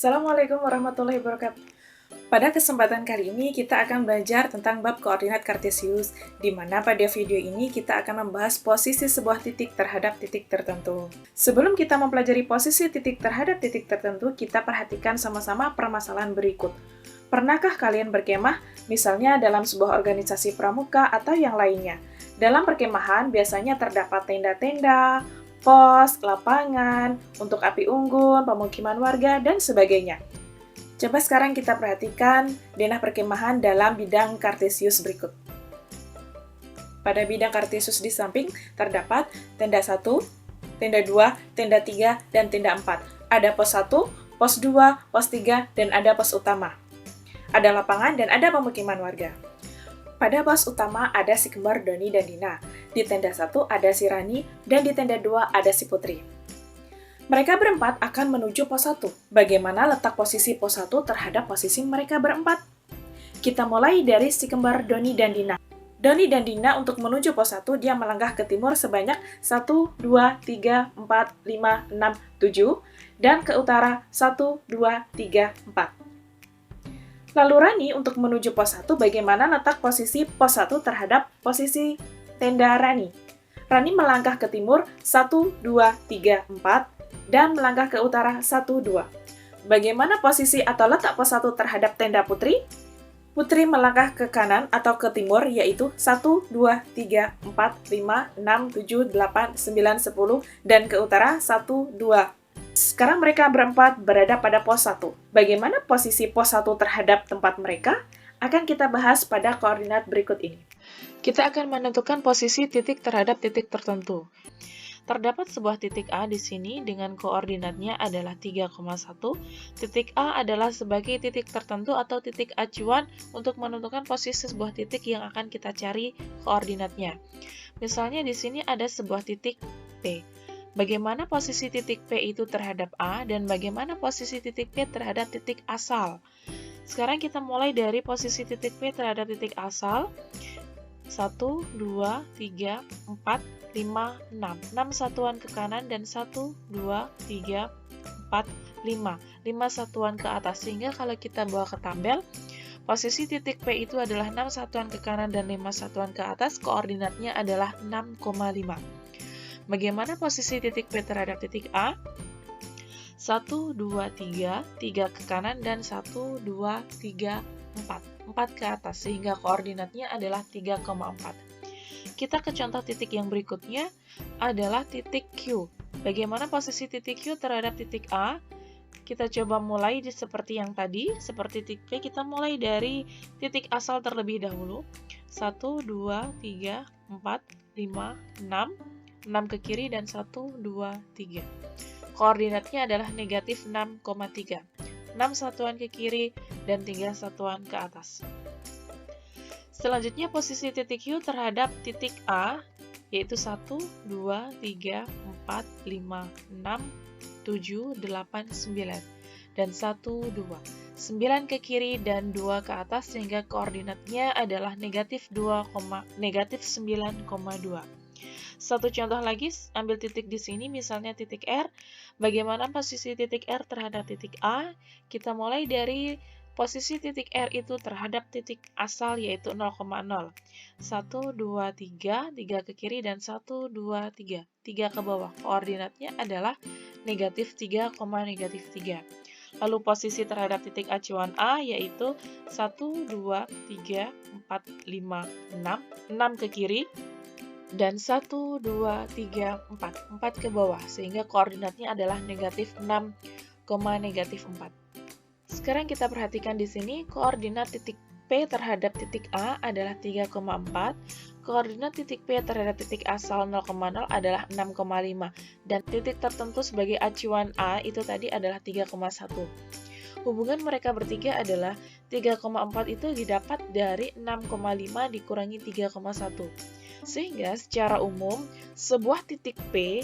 Assalamualaikum warahmatullahi wabarakatuh. Pada kesempatan kali ini kita akan belajar tentang bab koordinat kartesius, di mana pada video ini kita akan membahas posisi sebuah titik terhadap titik tertentu. Sebelum kita mempelajari posisi titik terhadap titik tertentu, kita perhatikan sama-sama permasalahan berikut. Pernahkah kalian berkemah, misalnya dalam sebuah organisasi pramuka atau yang lainnya? Dalam perkemahan biasanya terdapat tenda-tenda, pos, lapangan, untuk api unggun, pemukiman warga, dan sebagainya. Coba sekarang kita perhatikan denah perkemahan dalam bidang kartesius berikut. Pada bidang kartesius di samping terdapat tenda 1, tenda 2, tenda 3, dan tenda 4. Ada pos 1, pos 2, pos 3, dan ada pos utama. Ada lapangan dan ada pemukiman warga. Pada pos utama ada si kembar Doni dan Dina. Di tenda 1 ada si Rani, dan di tenda 2 ada si Putri. Mereka berempat akan menuju pos 1. Bagaimana letak posisi pos 1 terhadap posisi mereka berempat? Kita mulai dari si kembar Doni dan Dina. Doni dan Dina untuk menuju pos 1, dia melangkah ke timur sebanyak 1, 2, 3, 4, 5, 6, 7, dan ke utara 1, 2, 3, 4. Lalu Rani untuk menuju pos 1, bagaimana letak posisi pos 1 terhadap posisi tenda Rani? Rani melangkah ke timur 1, 2, 3, 4, dan melangkah ke utara 1, 2. Bagaimana posisi atau letak pos 1 terhadap tenda Putri? Putri melangkah ke kanan atau ke timur, yaitu 1, 2, 3, 4, 5, 6, 7, 8, 9, 10, dan ke utara 1, 2. Sekarang mereka berempat berada pada pos 1. Bagaimana posisi pos 1 terhadap tempat mereka? Akan kita bahas pada koordinat berikut ini. Kita akan menentukan posisi titik terhadap titik tertentu. Terdapat sebuah titik A di sini dengan koordinatnya adalah 3,1. Titik A adalah sebagai titik tertentu atau titik acuan untuk menentukan posisi sebuah titik yang akan kita cari koordinatnya. Misalnya di sini ada sebuah titik P. Bagaimana posisi titik P itu terhadap A dan bagaimana posisi titik P terhadap titik asal. Sekarang kita mulai dari posisi titik P terhadap titik asal. 1, 2, 3, 4, 5, 6. 6 satuan ke kanan dan 1, 2, 3, 4, 5. 5 satuan ke atas. Sehingga kalau kita bawa ke tabel, posisi titik P itu adalah 6 satuan ke kanan dan 5 satuan ke atas. Koordinatnya adalah 6,5. Bagaimana posisi titik P terhadap titik A? 1, 2, 3, 3 ke kanan dan 1, 2, 3, 4. 4 ke atas, sehingga koordinatnya adalah 3,4. Kita ke contoh titik yang berikutnya adalah titik Q. Bagaimana posisi titik Q terhadap titik A? Kita coba mulai seperti yang tadi, seperti titik P, kita mulai dari titik asal terlebih dahulu. 1, 2, 3, 4, 5, 6. 6 ke kiri dan 1, 2, 3. Koordinatnya adalah negatif 6,3. 6 satuan ke kiri dan 3 satuan ke atas. Selanjutnya posisi titik Q terhadap titik A, yaitu 1, 2, 3, 4, 5, 6, 7, 8, 9. Dan 1, 2. 9 ke kiri dan 2 ke atas, sehingga koordinatnya adalah negatif 9,2. Satu contoh lagi, ambil titik di sini, misalnya titik R. Bagaimana posisi titik R terhadap titik A? Kita mulai dari posisi titik R itu terhadap titik asal, yaitu 0,0. 1, 2, 3, 3 ke kiri dan 1, 2, 3. 3 ke bawah. Koordinatnya adalah negatif 3, negatif 3. Lalu posisi terhadap titik acuan A yaitu 1, 2, 3, 4, 5, 6. 6 ke kiri dan 1, 2, 3, 4. 4 ke bawah, sehingga koordinatnya adalah negatif 6, negatif 4. Sekarang kita perhatikan di sini, koordinat titik P terhadap titik A adalah 3,4. Koordinat titik P terhadap titik asal 0,0 adalah 6,5. Dan titik tertentu sebagai acuan A itu tadi adalah 3,1. Hubungan mereka bertiga adalah 3,4 itu didapat dari 6,5 dikurangi 3,1. Sehingga secara umum, sebuah titik P,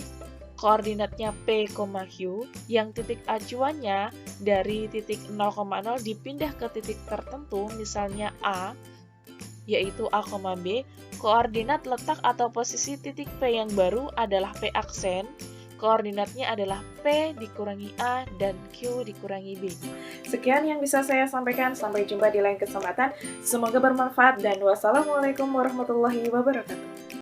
koordinatnya P, Q, yang titik acuannya dari titik 0,0 dipindah ke titik tertentu, misalnya A, yaitu A, B, koordinat letak atau posisi titik P yang baru adalah P aksen, koordinatnya adalah P dikurangi A dan Q dikurangi B. Sekian yang bisa saya sampaikan, sampai jumpa di lain kesempatan. Semoga bermanfaat dan wassalamualaikum warahmatullahi wabarakatuh.